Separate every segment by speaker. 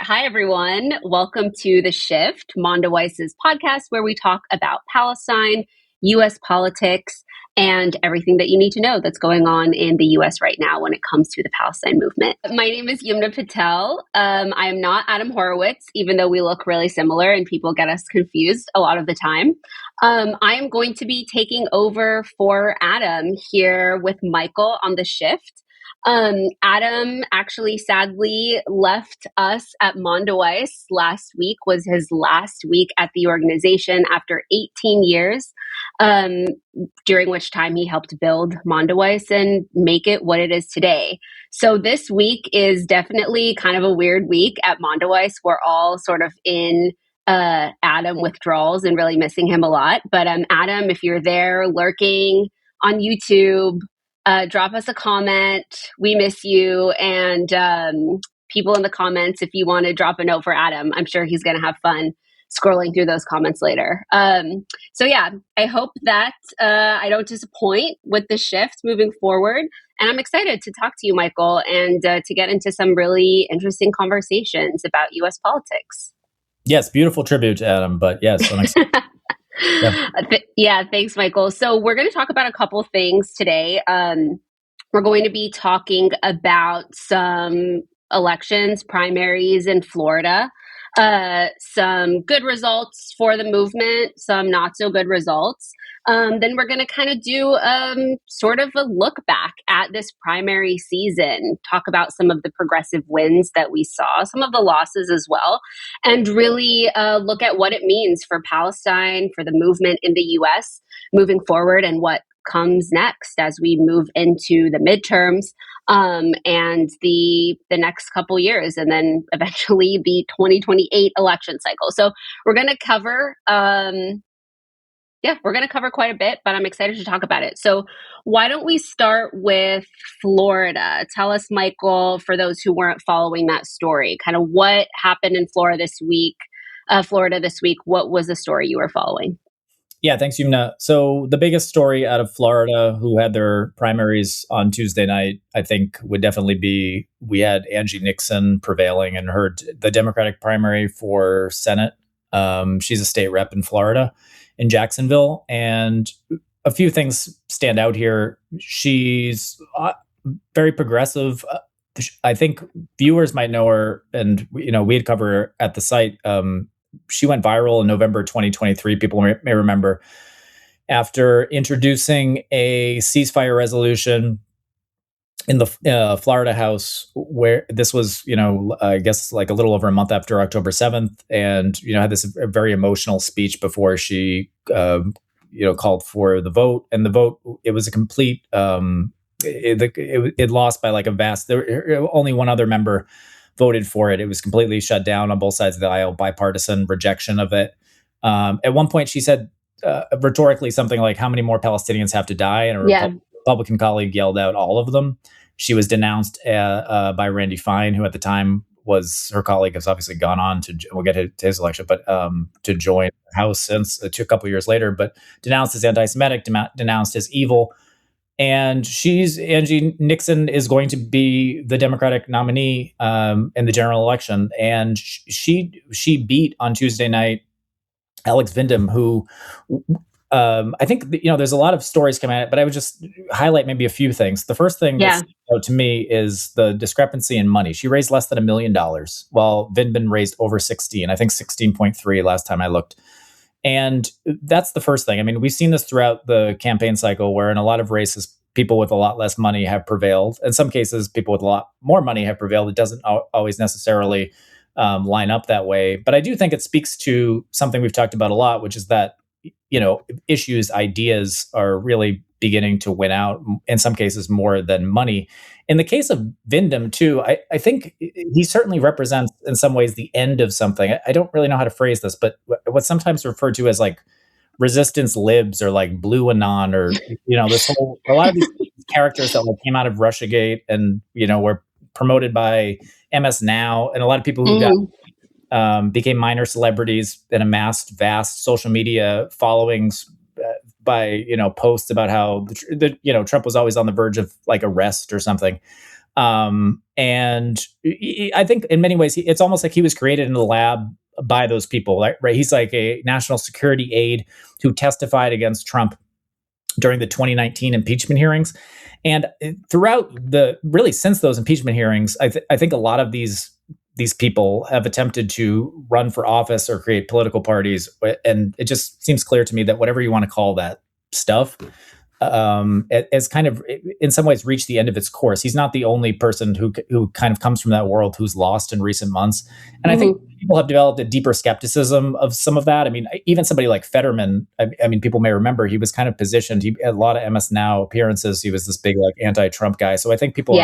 Speaker 1: Hi, everyone. Welcome to The Shift, Mondoweiss' podcast, where we talk about Palestine, US politics, and everything that you need to know that's going on in the US right now when it comes to the Palestine movement. My name is Yumna Patel. I am not Adam Horowitz, even though we look really similar and people get us confused a lot of the time. I am going to be taking over for Adam here with Michael on The Shift. Adam actually sadly left us at Mondoweiss last week, was his last week at the organization after 18 years, during which time he helped build Mondoweiss and make it what it is today. So this week is definitely kind of a weird week at Mondoweiss. We're all sort of in Adam withdrawals and really missing him a lot. But Adam, if you're there lurking on YouTube, drop us a comment. We miss you. And people in the comments, if you want to drop a note for Adam, I'm sure he's going to have fun scrolling through those comments later. So yeah, I hope that I don't disappoint with the shift moving forward. And I'm excited to talk to you, Michael, and to get into some really interesting conversations about US politics.
Speaker 2: Yes, beautiful tribute to Adam, but yes, I'm excited.
Speaker 1: Yeah, thanks, Michael. So we're going to talk about a couple things today. We're going to be talking about some elections, primaries in Florida, some good results for the movement, some not so good results. Then we're going to kind of do sort of a look back at this primary season, talk about some of the progressive wins that we saw, some of the losses as well, and really look at what it means for Palestine, for the movement in the US moving forward, and what comes next as we move into the midterms and the next couple years, and then eventually the 2028 election cycle. So we're going to cover quite a bit, but I'm excited to talk about it. So why don't we start with Florida? Tell us, Michael, for those who weren't following that story, kind of what happened in Florida this week. What was the story you were following?
Speaker 2: Yeah, thanks, Yumna. So the biggest story out of Florida, who had their primaries on Tuesday night, I think would definitely be, we had Angie Nixon prevailing in the Democratic primary for Senate. She's a state rep in Florida, in Jacksonville. And a few things stand out here. She's very progressive. I think viewers might know her, and we had covered her at the site. She went viral in November 2023. People may remember, after introducing a ceasefire resolution in the Florida House, where this was, I guess like a little over a month after October 7th, and had this very emotional speech before she, called for the vote. And the vote, it was a complete, it lost by like a vast. Only one other member voted for it. It was completely shut down on both sides of the aisle, bipartisan rejection of it. At one point, she said rhetorically something like, "How many more Palestinians have to die?" And a Republican colleague yelled out, "All of them." She was denounced by Randy Fine, who at the time was her colleague, has obviously gone on to, we'll get to his election, but to join the House since a couple of years later, but denounced as anti-Semitic, denounced as evil. And Angie Nixon is going to be the Democratic nominee in the general election. And she beat on Tuesday night Alex Vindman, who I think, there's a lot of stories coming out, but I would just highlight maybe a few things. The first thing that stood out to me is the discrepancy in money. She raised less than $1 million, while Vindman raised over 16, I think 16.3 last time I looked. And that's the first thing. I mean, we've seen this throughout the campaign cycle, where in a lot of races, people with a lot less money have prevailed. In some cases, people with a lot more money have prevailed. It doesn't always necessarily line up that way. But I do think it speaks to something we've talked about a lot, which is that, issues, ideas are really beginning to win out, in some cases more than money. In the case of Vindman, too, I think he certainly represents, in some ways, the end of something. I don't really know how to phrase this, but what's sometimes referred to as like resistance libs, or like blue anon, or, a lot of these characters that came out of Russiagate and, were promoted by MS Now, and a lot of people who became minor celebrities and amassed vast social media followings by, posts about how Trump was always on the verge of like arrest or something. And I think in many ways, it's almost like he was created in the lab by those people, right? He's like a national security aide who testified against Trump during the 2019 impeachment hearings. And throughout really since those impeachment hearings, I think a lot of these people have attempted to run for office or create political parties. And it just seems clear to me that whatever you want to call that stuff, has kind of in some ways reached the end of its course. He's not the only person who kind of comes from that world who's lost in recent months. And I think people have developed a deeper skepticism of some of that. I mean, even somebody like Fetterman, I mean, people may remember
Speaker 1: he
Speaker 2: was kind of positioned. He had a lot of MS Now appearances. He was this big like anti-Trump guy. So I think people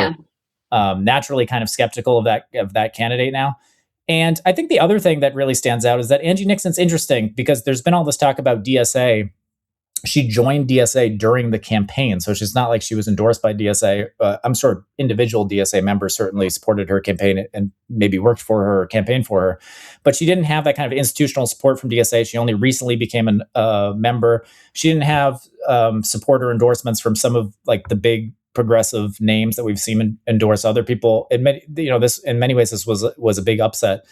Speaker 2: are naturally kind of skeptical of that candidate now. And I think the other thing that really stands out is that Angie Nixon's interesting because there's been all this talk about DSA. She joined DSA during the campaign, so it's not like she was endorsed by DSA. I'm sure individual DSA members certainly supported her campaign and maybe worked for her or campaigned for her, but she didn't have that kind of institutional support from DSA. She only recently became a member. She didn't have support or endorsements from some of like the big progressive names that we've seen endorse other people. This in many ways this was a big upset.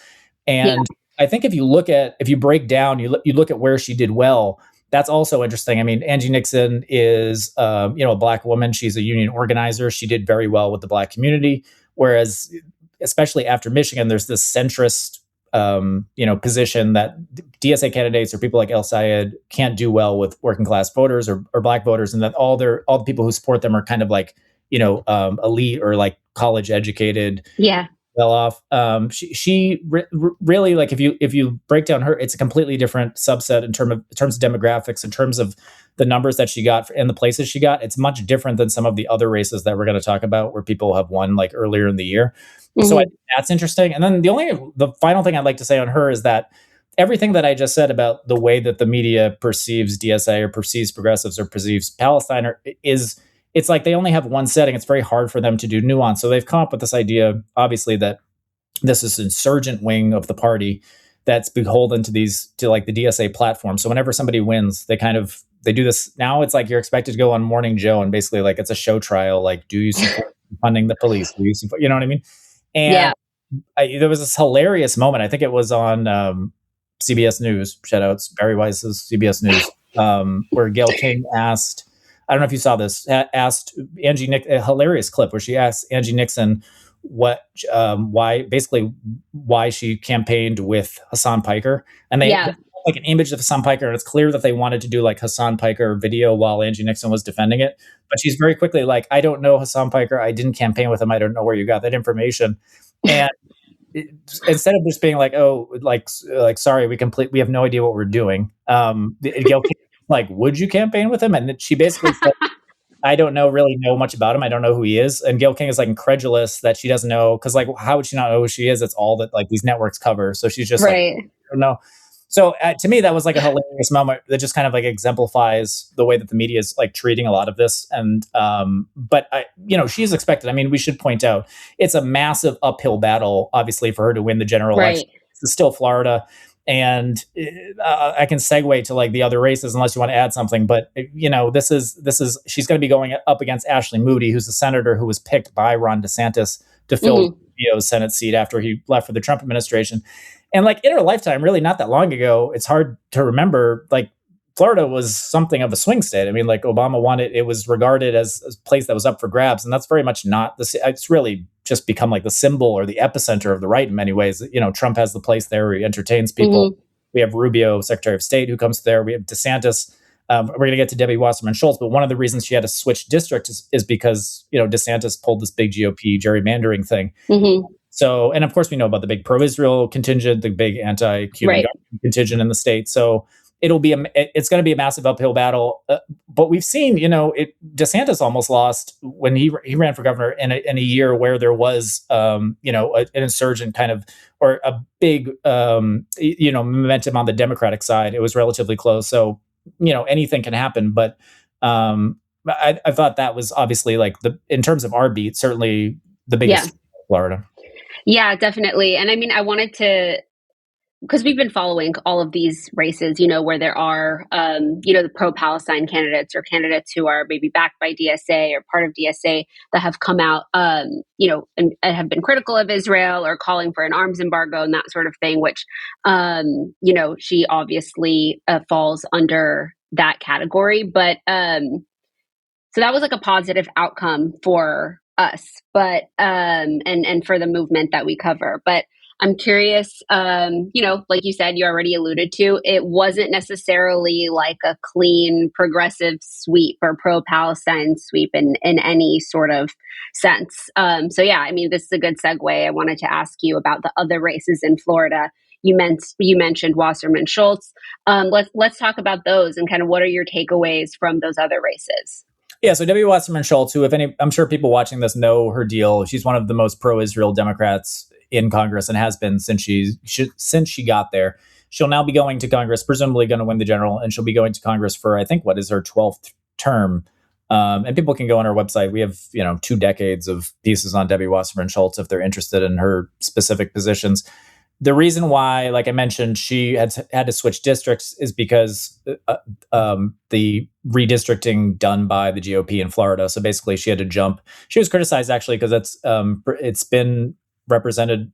Speaker 2: And I think if you break down, you look at where she did well. That's also interesting. I mean, Angie Nixon is, a Black woman. She's a union organizer. She did very well with the Black community. Whereas, especially after Michigan, there's this centrist, position that DSA candidates or people like El Sayed can't do well with working class voters or Black voters, and that all the people who support them are kind of like, elite or like college educated.
Speaker 1: Yeah.
Speaker 2: Well off. She really, like, if you break down her, it's a completely different subset in terms of demographics, in terms of the numbers that she got and the places she got. It's much different than some of the other races that we're going to talk about where people have won like earlier in the year. So I think that's interesting. And then the final thing I'd like to say on her is that everything that I just said about the way that the media perceives DSA or perceives progressives or perceives Palestine it's like they only have one setting. It's very hard for them to do nuance. So they've come up with this idea, obviously, that this is insurgent wing of the party that's beholden to like the DSA platform. So whenever somebody wins, they do this. Now it's like you're expected to go on Morning Joe and basically like it's a show trial. Like, do you support funding the police? Do you support, you know what I mean? And there was this hilarious moment. I think it was on CBS News. Shout outs Barry Weiss's CBS News, where Gayle King asked. I don't know if you saw this, asked Angie Nixon, a hilarious clip where she asked Angie Nixon why she campaigned with Hassan Piker. And they like an image of Hassan Piker, and it's clear that they wanted to do like Hassan Piker video while Angie Nixon was defending it. But she's very quickly like, I don't know Hassan Piker. I didn't campaign with him. I don't know where you got that information. And instead of just being like, oh, like sorry, we have no idea what we're doing. Gayle King, like, would you campaign with him? And she basically said, I don't really know much about him. I don't know who he is. And Gayle King is like incredulous that she doesn't know, because like, how would she not know who she is? It's all that like these networks cover. So she's just like, I don't know. So to me, that was like a hilarious moment that just kind of like exemplifies the way that the media is like treating a lot of this. And but she's expected. I mean, we should point out it's a massive uphill battle, obviously, for her to win the general election. It's still Florida. And I can segue to like the other races unless you want to add something. But this is she's going to be going up against Ashley Moody, who's a senator who was picked by Ron DeSantis to fill Rubio's Senate seat after he left for the Trump administration. And like in her lifetime, really not that long ago, it's hard to remember. Like Florida was something of a swing state. I mean, like Obama won it. It was regarded as a place that was up for grabs. And that's very much not this. It's really just become like the symbol or the epicenter of the right in many ways. Trump has the place there where he entertains people. We have Rubio, Secretary of State, who comes there. We have DeSantis. We're going to get to Debbie Wasserman Schultz. But one of the reasons she had to switch districts is because, DeSantis pulled this big GOP gerrymandering thing. So, and of course, we know about the big pro-Israel contingent, the big anti-Cuban contingent in the state. So it's going to be a massive uphill battle. But we've seen, DeSantis almost lost when he ran for governor in a year where there was, an insurgent kind of, or a big, momentum on the Democratic side. It was relatively close. So, anything can happen. But I thought that was obviously like in terms of our beat, certainly the biggest in Florida.
Speaker 1: Yeah, definitely. And I mean, I wanted to because we've been following all of these races, where there are, the pro-Palestine candidates or candidates who are maybe backed by DSA or part of DSA that have come out, and have been critical of Israel or calling for an arms embargo and that sort of thing, which, she obviously falls under that category. But so that was like a positive outcome for us, but and for the movement that we cover. But I'm curious, like you said, you already alluded to, it wasn't necessarily like a clean progressive sweep or pro-Palestine sweep in any sort of sense. So yeah, I mean, this is a good segue. I wanted to ask you about the other races in Florida. You mentioned Wasserman Schultz. Let's talk about those and kind of what are your takeaways from those other races?
Speaker 2: Yeah, so W. Wasserman Schultz, who, I'm sure people watching this know her deal. She's one of the most pro-Israel Democrats in Congress and has been since she got there. She'll now be going to Congress, presumably going to win the general, and she'll be going to Congress for, I think, what is her 12th term. And people can go on our website. We have, 2 decades of pieces on Debbie Wasserman Schultz if they're interested in her specific positions. The reason why, like I mentioned, she had to switch districts is because the redistricting done by the GOP in Florida. So basically, she had to jump. She was criticized actually because it's been represented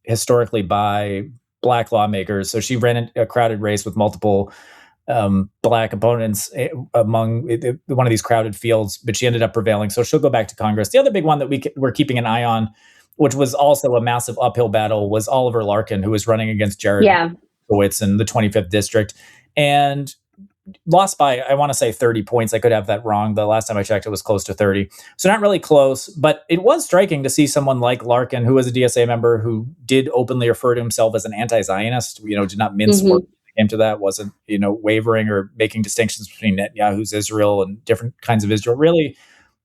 Speaker 2: historically by Black lawmakers. So she ran a crowded race with multiple Black opponents among one of these crowded fields, but she ended up prevailing. So she'll go back to Congress. The other big one that we're keeping an eye on, which was also a massive uphill battle, was Oliver Larkin, who was running against Jared Horowitz in the 25th district and lost by, I want to say 30 points. I could have that wrong. The last time I checked, it was close to 30. So not really close, but it was striking to see someone like Larkin, who was a DSA member, who did openly refer to himself as an anti-Zionist, did not mince words when it came to that, wasn't, wavering or making distinctions between Netanyahu's Israel and different kinds of Israel, really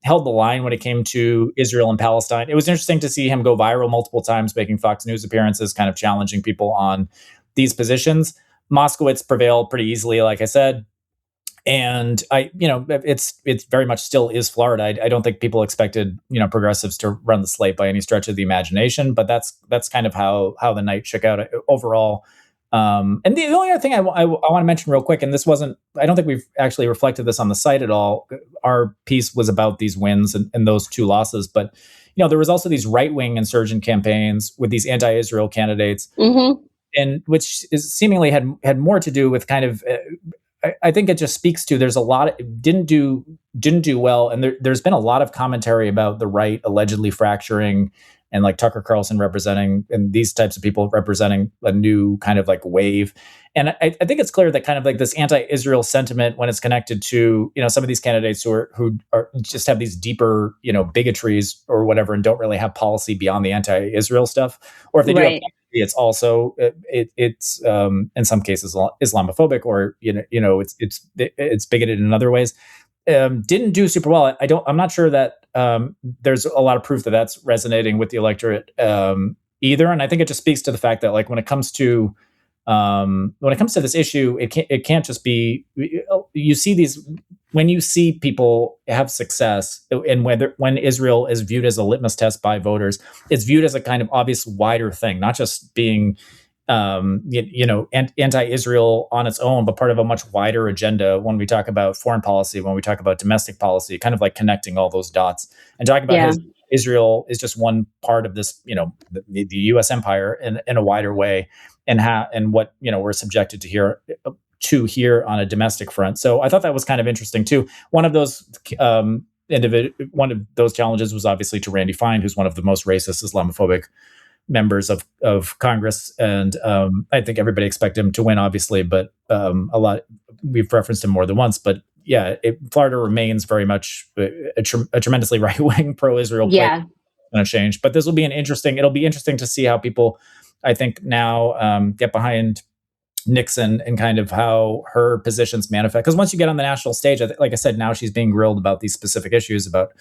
Speaker 2: held the line when it came to Israel and Palestine. It was interesting to see him go viral multiple times, making Fox News appearances, kind of challenging people on these positions. Moskowitz prevailed pretty easily, like I said. And it's very much still is Florida. I don't think people expected, progressives to run the slate by any stretch of the imagination, but that's kind of how the night shook out overall. And the only other thing I want to mention real quick, and I don't think we've actually reflected this on the site at all. Our piece was about these wins and those 2 losses, but there was also these right-wing insurgent campaigns with these anti-Israel candidates, and which is seemingly had more to do with kind of. I think it just speaks to there's a lot didn't do well, and there's been a lot of commentary about the right allegedly fracturing. And like Tucker Carlson representing, and these types of people representing a new kind of like wave. And I think it's clear that kind of like this anti-Israel sentiment, when it's connected to, some of these candidates who are just have these deeper, bigotries or whatever, and don't really have policy beyond the anti-Israel stuff. Or if they do have policy, it's also, it's in some cases Islamophobic, or, it's bigoted in other ways. Didn't do super well. I'm not sure that there's a lot of proof that that's resonating with the electorate either. And I think it just speaks to the fact that, like, when it comes to this issue, it can't just be, you see these, when you see people have success, and when Israel is viewed as a litmus test by voters, it's viewed as a kind of obvious wider thing, not just being anti-Israel on its own, but part of a much wider agenda when we talk about foreign policy, when we talk about domestic policy, kind of like connecting all those dots and talking about Israel is just one part of this, the U.S. empire in a wider way, and what we're subjected to here on a domestic front. So I thought that was kind of interesting too. One of those challenges was obviously to Randy Fine, who's one of the most racist, Islamophobic members of Congress, and I think everybody expected him to win, obviously, but we've referenced him more than once. But yeah, Florida remains very much a tremendously right-wing pro-Israel place. Going to change, but it'll be interesting to see how people, I think, now get behind Nixon and kind of how her positions manifest. Because once you get on the national stage, like I said, now she's being grilled about these specific issues about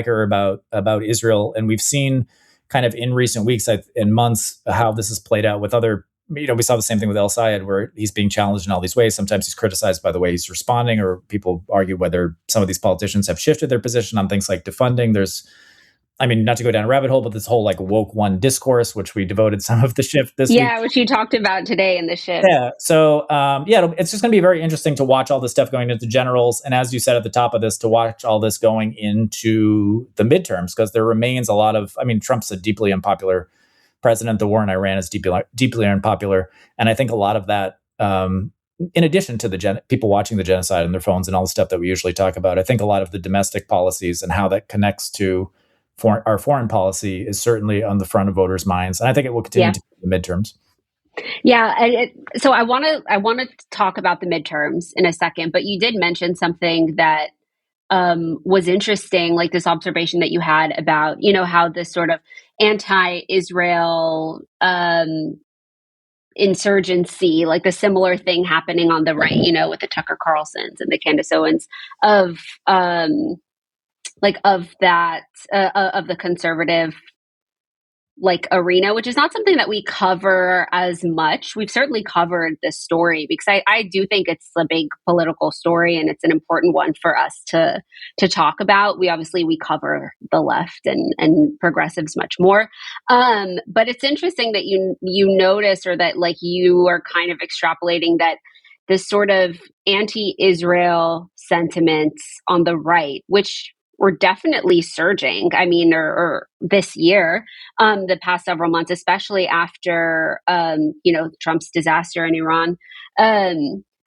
Speaker 2: Israel, and we've seen kind of in recent weeks and months how this has played out with other, we saw the same thing with El Sayed, where he's being challenged in all these ways. Sometimes he's criticized by the way he's responding, or people argue whether some of these politicians have shifted their position on things like defunding. There's I mean, not to go down a rabbit hole, but this whole like woke one discourse, which we devoted some of the shift this week.
Speaker 1: Yeah, which you talked about today in the shift.
Speaker 2: Yeah. So, it's just going to be very interesting to watch all this stuff going into generals. And as you said at the top of this, to watch all this going into the midterms, because there remains a lot of, I mean, Trump's a deeply unpopular president. The war in Iran is deeply unpopular. And I think a lot of that, in addition to the people watching the genocide on their phones and all the stuff that we usually talk about, I think a lot of the domestic policies and how that connects to our foreign policy is certainly on the front of voters' minds. And I think it will continue to be in the midterms.
Speaker 1: Yeah, so I want to talk about the midterms in a second, but you did mention something that was interesting, like this observation that you had about, how this sort of anti-Israel insurgency, like the similar thing happening on the right, with the Tucker Carlsons and the Candace Owens of the conservative arena, which is not something that we cover as much. We've certainly covered this story because I do think it's a big political story and it's an important one for us to talk about. We cover the left and progressives much more. But it's interesting that you notice, or that you are kind of extrapolating that this sort of anti-Israel sentiments on the right, which were definitely surging. I mean, or this year, the past several months, especially after, Trump's disaster in Iran,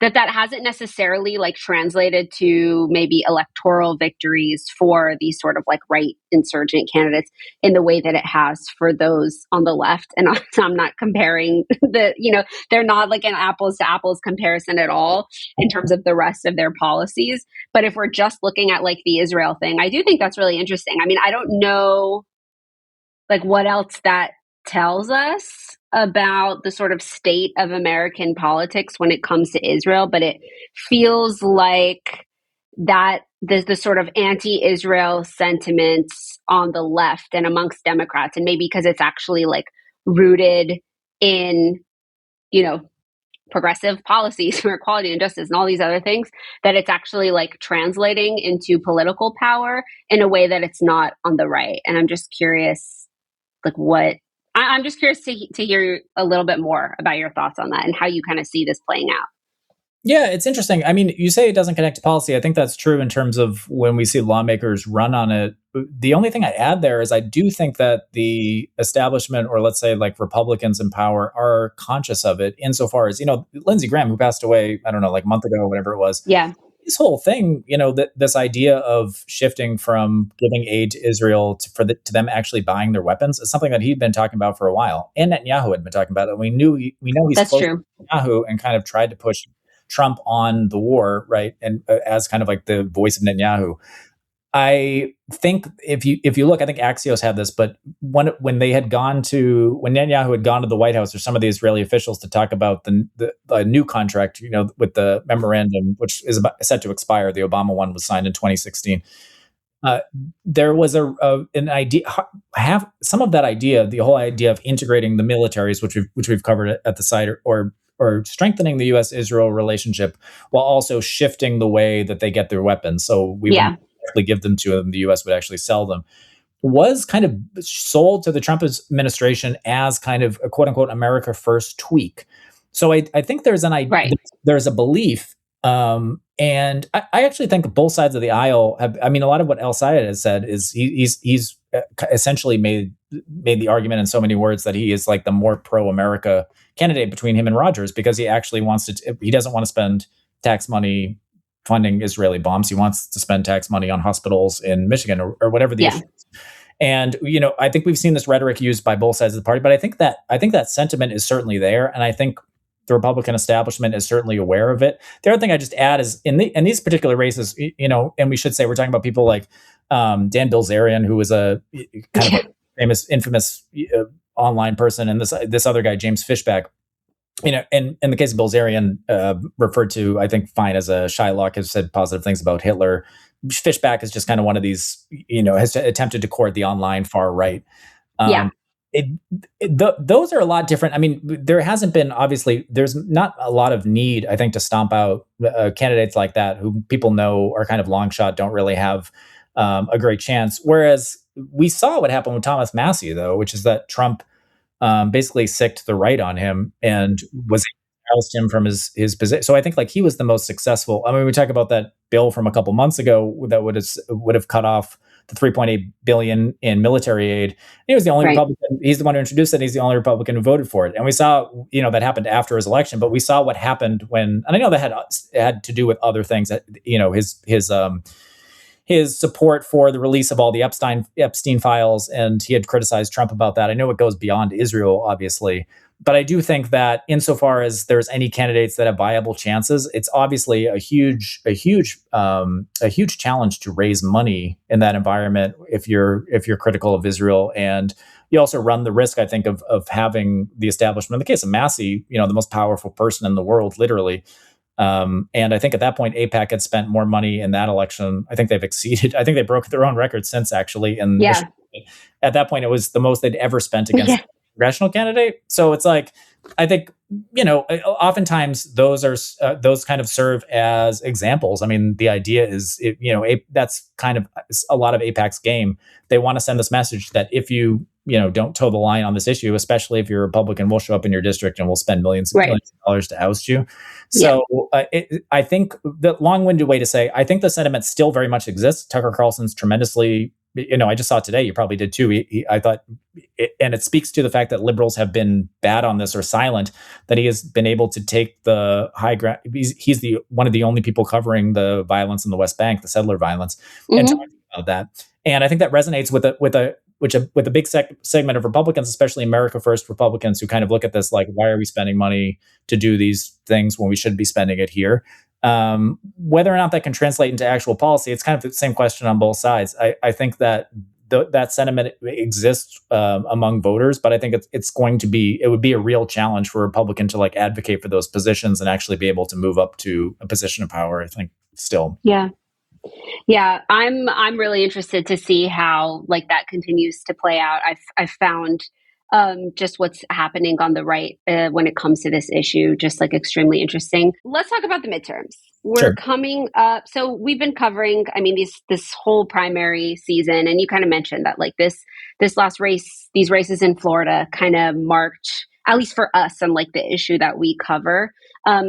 Speaker 1: that hasn't necessarily translated to maybe electoral victories for these sort of right insurgent candidates in the way that it has for those on the left. And I'm not comparing they're not like an apples to apples comparison at all in terms of the rest of their policies. But if we're just looking at the Israel thing, I do think that's really interesting. I mean, I don't know what else that tells us about the sort of state of American politics when it comes to Israel, but it feels like that the sort of anti-Israel sentiments on the left and amongst Democrats, and maybe because it's actually rooted in, progressive policies for equality and justice and all these other things, that it's actually translating into political power in a way that it's not on the right. And I'm just curious, I'm just curious to hear a little bit more about your thoughts on that and how you kind of see this playing out.
Speaker 2: Yeah, it's interesting. I mean, you say it doesn't connect to policy. I think that's true in terms of when we see lawmakers run on it. The only thing I'd add there is I do think that the establishment, or let's say Republicans in power, are conscious of it insofar as, Lindsey Graham, who passed away, I don't know, a month ago or whatever it was.
Speaker 1: Yeah.
Speaker 2: This whole thing, this idea of shifting from giving aid to Israel to them actually buying their weapons is something that he'd been talking about for a while, and Netanyahu had been talking about it. And we know he's
Speaker 1: That's
Speaker 2: close
Speaker 1: true.
Speaker 2: to Netanyahu and kind of tried to push Trump on the war, right? And as kind of the voice of Netanyahu. I think if you look, I think Axios had this, but when Netanyahu had gone to the White House or some of the Israeli officials to talk about the new contract, with the memorandum, which is set to expire, the Obama one was signed in 2016. There was an idea, some of that idea, the whole idea of integrating the militaries, which we've covered at the site, or strengthening the U.S.-Israel relationship while also shifting the way that they get their weapons. So we wouldn't actually give them to them; the U.S. would actually sell them. Was kind of sold to the Trump administration as kind of a quote unquote America First tweak. So I think there's an idea,
Speaker 1: right.
Speaker 2: There's a belief. And I actually think both sides of the aisle have. I mean, a lot of what El Sayed has said is he's essentially made the argument in so many words that he is the more pro-America candidate between him and Rogers, because he actually he doesn't want to spend tax money funding Israeli bombs. He wants to spend tax money on hospitals in Michigan or whatever the issue is. And I think we've seen this rhetoric used by both sides of the party, but I think that sentiment is certainly there, and I think the Republican establishment is certainly aware of it. The other thing I just add is in these particular races, and we should say we're talking about people like Dan Bilzerian, who was a kind of a famous, infamous online person, and this other guy, James Fishback. And in the case of Bilzerian, referred to, I think, fine as a Shylock, has said positive things about Hitler. Fishback is just kind of one of these, has attempted to court the online far right. Those are a lot different. I mean, there hasn't been, obviously, there's not a lot of need, I think, to stomp out candidates like that who people know are kind of long shot, don't really have a great chance. Whereas, we saw what happened with Thomas Massie, though, which is that Trump basically sicked the right on him and was able to oust him from his position. So I think like he was the most successful. I mean, we talk about that bill from a couple months ago that would have cut off the 3.8 billion in military aid. He was the only Republican. He's the one who introduced it. He's the only Republican who voted for it. And we saw, that happened after his election. But we saw what happened when, and I know that had to do with other things. That his support for the release of all the Epstein files, and he had criticized Trump about that. I know it goes beyond Israel, obviously, but I do think that insofar as there's any candidates that have viable chances, it's obviously a huge challenge to raise money in that environment if you're critical of Israel. And you also run the risk, I think, of having the establishment, in the case of Massie, the most powerful person in the world, literally. And I think at that point, AIPAC had spent more money in that election. I think they've exceeded. I think they broke their own record since, actually. And at that point, it was the most they'd ever spent against a congressional candidate. So it's like, I think, oftentimes those kind of serve as examples. I mean, the idea is, that's kind of a lot of AIPAC's game. They want to send this message that if you don't toe the line on this issue, especially if you're a Republican, we'll show up in your district and we'll spend millions of dollars to oust you. So I think the long-winded way to say, I think the sentiment still very much exists. Tucker Carlson's tremendously, I just saw today, you probably did too. I thought, and it speaks to the fact that liberals have been bad on this or silent, that he has been able to take the high ground. He's one of the only people covering the violence in the West Bank, the settler violence, and talking about that. And I think that resonates with a big segment of Republicans, especially America First Republicans, who kind of look at this like, why are we spending money to do these things when we should be spending it here? Whether or not that can translate into actual policy, it's kind of the same question on both sides. I think that that sentiment exists among voters, but I think it would be a real challenge for a Republican to like advocate for those positions and actually be able to move up to a position of power, I think, still.
Speaker 1: Yeah, I'm really interested to see how like that continues to play out. I've found just what's happening on the right when it comes to this issue just like extremely interesting. Let's talk about the midterms. We're coming up. So we've been covering, I mean, this whole primary season, and you kind of mentioned that like this last race, these races in Florida kind of marked, at least for us and like the issue that we cover,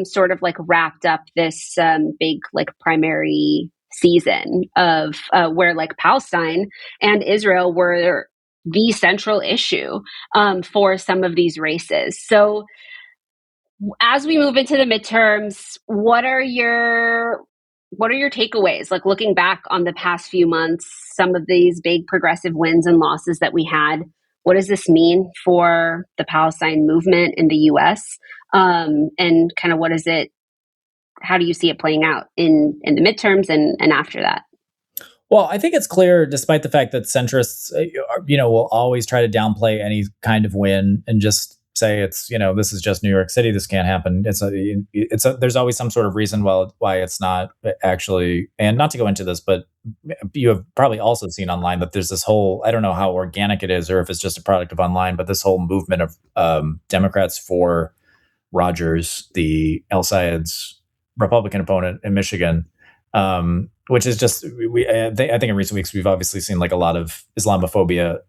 Speaker 1: sort of like wrapped up this big like primary season of where like Palestine and Israel were the central issue for some of these races. So as we move into the midterms, what are your takeaways? Like looking back on the past few months, some of these big progressive wins and losses that we had, what does this mean for the Palestine movement in the US? And kind of how do you see it playing out in the midterms and after that?
Speaker 2: Well, I think it's clear, despite the fact that centrists, will always try to downplay any kind of win and just say it's, this is just New York City, this can't happen. There's always some sort of reason why it's not actually. And not to go into this, but you have probably also seen online that there's this whole, I don't know how organic it is or if it's just a product of online, but this whole movement of Democrats for Rogers, the El Sayed's Republican opponent in Michigan, which is just, I think in recent weeks, we've obviously seen like a lot of Islamophobia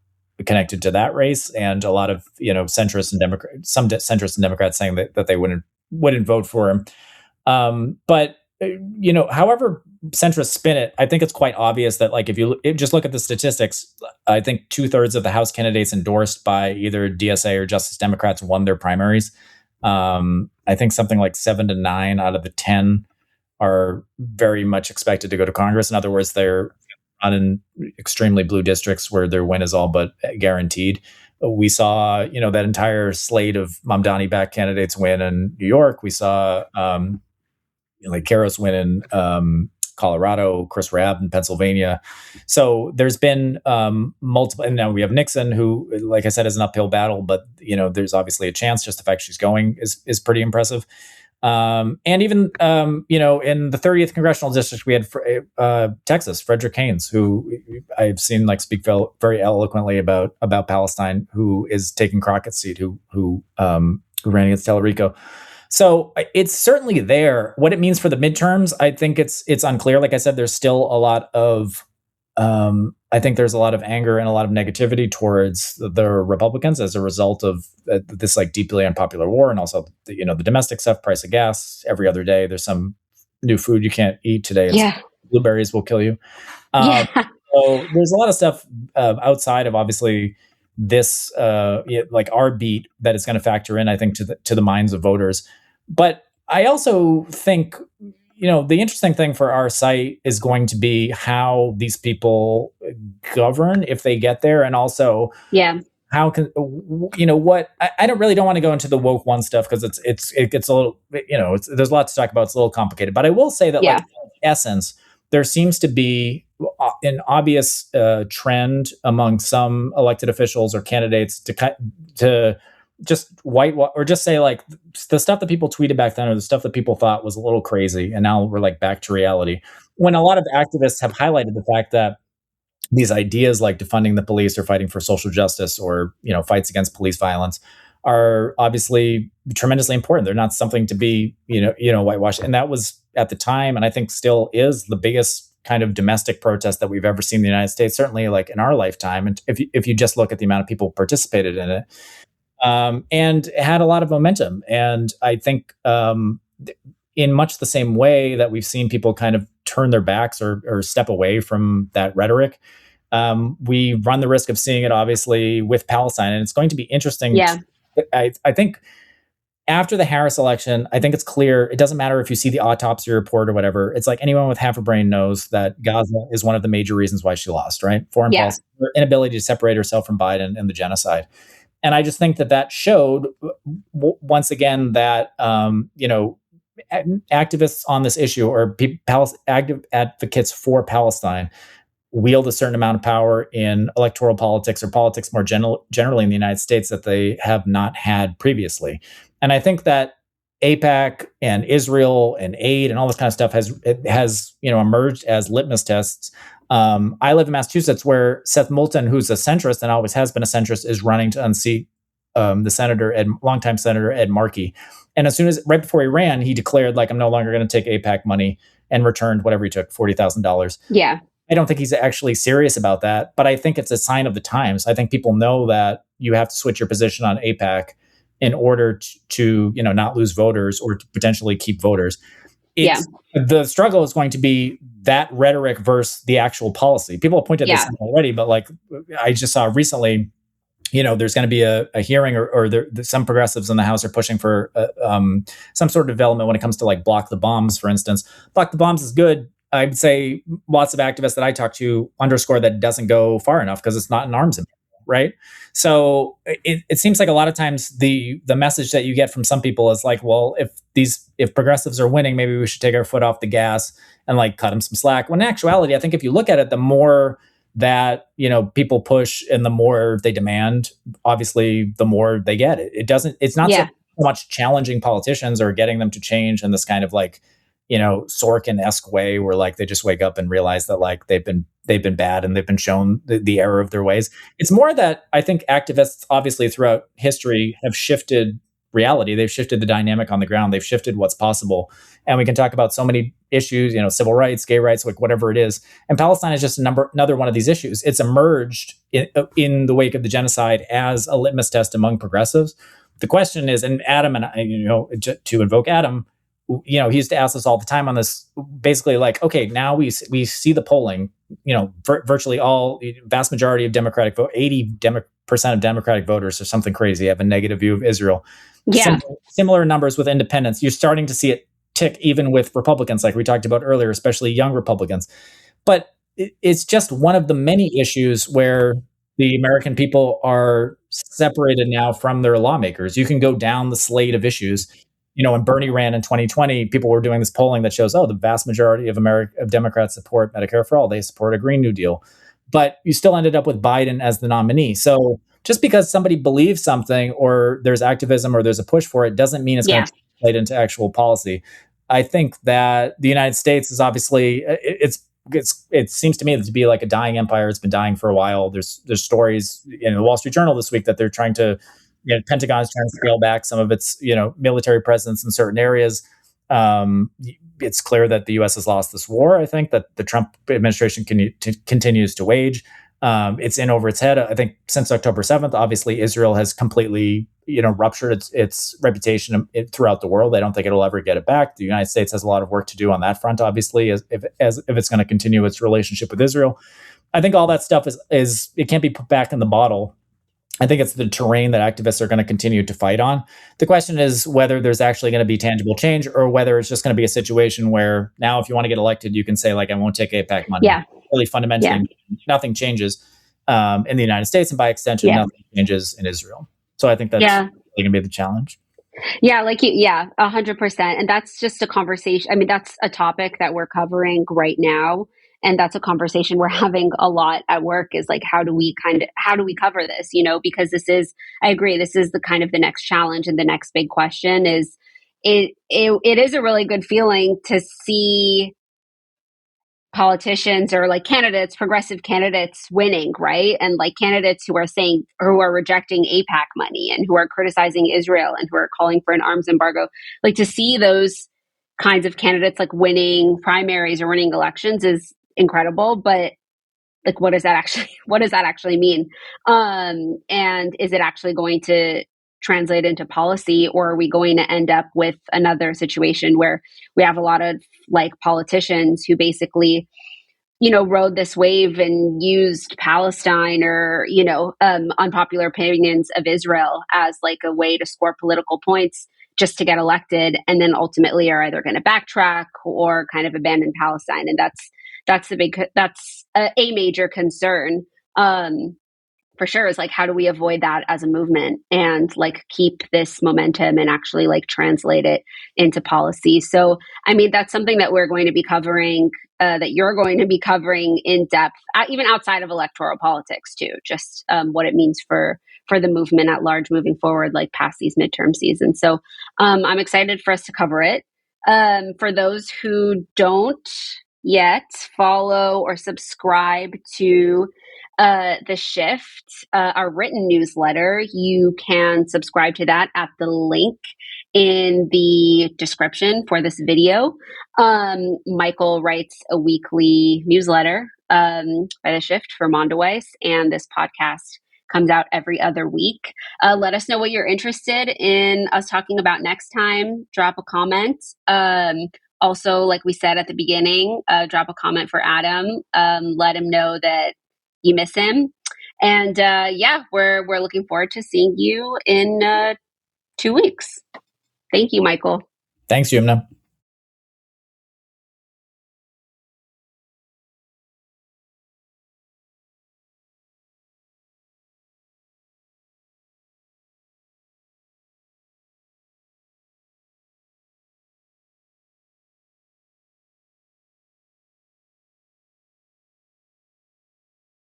Speaker 2: connected to that race, and a lot of, centrists and Democrats, some centrists and Democrats saying that they wouldn't vote for him. But however centrists spin it, I think it's quite obvious that like, if you just look at the statistics, I think 2/3 of the House candidates endorsed by either DSA or Justice Democrats won their primaries. I think something like 7 to 9 out of the 10 are very much expected to go to Congress. In other words, they're not in extremely blue districts where their win is all but guaranteed. We saw, that entire slate of Mamdani-backed candidates win in New York. We saw, like Karos win in Colorado, Chris Rabb in Pennsylvania. So there's been multiple, and now we have Nixon, who, like I said, is an uphill battle, but there's obviously a chance. Just the fact she's going is pretty impressive. And even, in the 30th congressional district, we had Texas, Frederick Haynes, who I've seen like speak very eloquently about Palestine, who is taking Crockett's seat, who ran against Tellerico. So it's certainly there. What it means for the midterms, I think it's unclear. Like I said, there's still a lot of I think there's a lot of anger and a lot of negativity towards the Republicans as a result of this like deeply unpopular war, and also the domestic stuff, price of gas every other day. There's some new food you can't eat today. It's
Speaker 1: Yeah.
Speaker 2: blueberries will kill you.
Speaker 1: Yeah.
Speaker 2: So there's a lot of stuff outside of obviously this like our beat that is going to factor in, I think, to the minds of voters. But I also think the interesting thing for our site is going to be how these people govern if they get there, and also
Speaker 1: Yeah.
Speaker 2: how can what I don't want to go into the woke one stuff because it gets a little there's a lot to talk about. It's a little complicated, but I will say that
Speaker 1: Yeah.
Speaker 2: like in essence, there seems to be an obvious trend among some elected officials or candidates to just or just say like the stuff that people tweeted back then or the stuff that people thought was a little crazy, and now we're like back to reality. When a lot of activists have highlighted the fact that these ideas like defunding the police or fighting for social justice or fights against police violence are obviously tremendously important. They're not something to be whitewashed, and that was at the time, and I think still is, the biggest kind of domestic protest that we've ever seen in the United States, certainly like in our lifetime. And if you just look at the amount of people who participated in it, and it had a lot of momentum. And I think in much the same way that we've seen people kind of turn their backs or step away from that rhetoric, we run the risk of seeing it obviously with Palestine. And it's going to be interesting.
Speaker 1: Yeah.
Speaker 2: I think after the Harris election, I think it's clear, it doesn't matter if you see the autopsy report or whatever. It's like anyone with half a brain knows that Gaza is one of the major reasons why she lost, right? Foreign policy, her inability to separate herself from Biden and the genocide. And I just think that showed once again that, activists on this issue or active advocates for Palestine wield a certain amount of power in electoral politics or politics more generally in the United States that they have not had previously. And I think that AIPAC and Israel and aid and all this kind of stuff has emerged as litmus tests. I live in Massachusetts, where Seth Moulton, who's a centrist and always has been a centrist, is running to unseat the longtime Senator Ed Markey. And right before he ran, he declared, like, I'm no longer going to take AIPAC money, and returned whatever he took, $40,000.
Speaker 1: Yeah.
Speaker 2: I don't think he's actually serious about that, but I think it's a sign of the times. I think people know that you have to switch your position on AIPAC in order to not lose voters or to potentially keep voters. The struggle is going to be that rhetoric versus the actual policy. People have pointed this out already, but like I just saw recently, there's going to be a hearing or some progressives in the House are pushing for some sort of development when it comes to like block the bombs, for instance. Block the bombs is good. I'd say lots of activists that I talk to underscore that it doesn't go far enough because it's not an arms embargo, right? So it seems like a lot of times the message that you get from some people is like, well, if progressives are winning, maybe we should take our foot off the gas and like cut them some slack. When in actuality, I think if you look at it, the more that people push and the more they demand, obviously the more they get. It's not so much challenging politicians or getting them to change in this kind of like Sorkin-esque way where like they just wake up and realize that like they've been bad and they've been shown the error of their ways. It's more that I think activists obviously throughout history have shifted reality. They've shifted the dynamic on the ground. They've shifted what's possible. And we can talk about so many issues, civil rights, gay rights, like whatever it is. And Palestine is just another one of these issues. It's emerged in the wake of the genocide as a litmus test among progressives. The question is, and Adam and I, to invoke Adam, he used to ask us all the time on this, basically like, okay, now we see the polling, virtually vast majority of Democratic vote, 80% of Democratic voters or something crazy have a negative view of Israel.
Speaker 1: Yeah.
Speaker 2: Similar numbers with independents. You're starting to see it tick even with Republicans, like we talked about earlier, especially young Republicans. But it's just one of the many issues where the American people are separated now from their lawmakers. You can go down the slate of issues. When Bernie ran in 2020, people were doing this polling that shows, the vast majority of Democrats support Medicare for all. They support a Green New Deal. But you still ended up with Biden as the nominee. So just because somebody believes something or there's activism or there's a push for it doesn't mean it's going to translate into actual policy. I think that the United States is obviously, it seems to me to be like a dying empire. It's been dying for a while. There's stories in the Wall Street Journal this week that they're trying to, Pentagon is trying to scale back some of its, military presence in certain areas. It's clear that the U.S. has lost this war. I think that the Trump administration continues to wage. It's in over its head. I think since October 7th, obviously Israel has completely, ruptured its reputation throughout the world. I don't think it'll ever get it back. The United States has a lot of work to do on that front, obviously, if it's going to continue its relationship with Israel. I think all that stuff is it can't be put back in the bottle. I think it's the terrain that activists are going to continue to fight on. The question is whether there's actually going to be tangible change, or whether it's just going to be a situation where now, if you want to get elected, you can say, like, I won't take AIPAC money.
Speaker 1: Yeah.
Speaker 2: Really, fundamentally, nothing changes in the United States, and by extension, nothing changes in Israel. So I think that's really going to be the challenge.
Speaker 1: Yeah, 100%. And that's just a conversation. I mean, that's a topic that we're covering right now. And that's a conversation we're having a lot at work, is like, how do we cover this? Because I agree, this is the kind of the next challenge, and the next big question is, it is a really good feeling to see politicians, or like candidates, progressive candidates, winning, right? And like candidates who are rejecting AIPAC money, and who are criticizing Israel, and who are calling for an arms embargo. Like, to see those kinds of candidates like winning primaries or winning elections is incredible. But like, what does that actually mean? And is it actually going to translate into policy, or are we going to end up with another situation where we have a lot of like politicians who basically, rode this wave and used Palestine, or, unpopular opinions of Israel as like a way to score political points just to get elected, and then ultimately are either going to backtrack or kind of abandon Palestine. And that's a major concern. For sure, is like, how do we avoid that as a movement, and like keep this momentum, and actually like translate it into policy? So, I mean, that's something that we're going to be covering, that you're going to be covering in depth, even outside of electoral politics too, just what it means for the movement at large moving forward, like past these midterm seasons. So I'm excited for us to cover it. For those who don't yet follow or subscribe to The Shift, our written newsletter, you can subscribe to that at the link in the description for this video. Michael writes a weekly newsletter by The Shift for Mondoweiss, and this podcast comes out every other week. Let us know what you're interested in us talking about next time. Drop a comment. Also, like we said at the beginning, drop a comment for Adam. Let him know that you miss him. And we're looking forward to seeing you in 2 weeks. Thank you, Michael.
Speaker 2: Thanks, Yumna.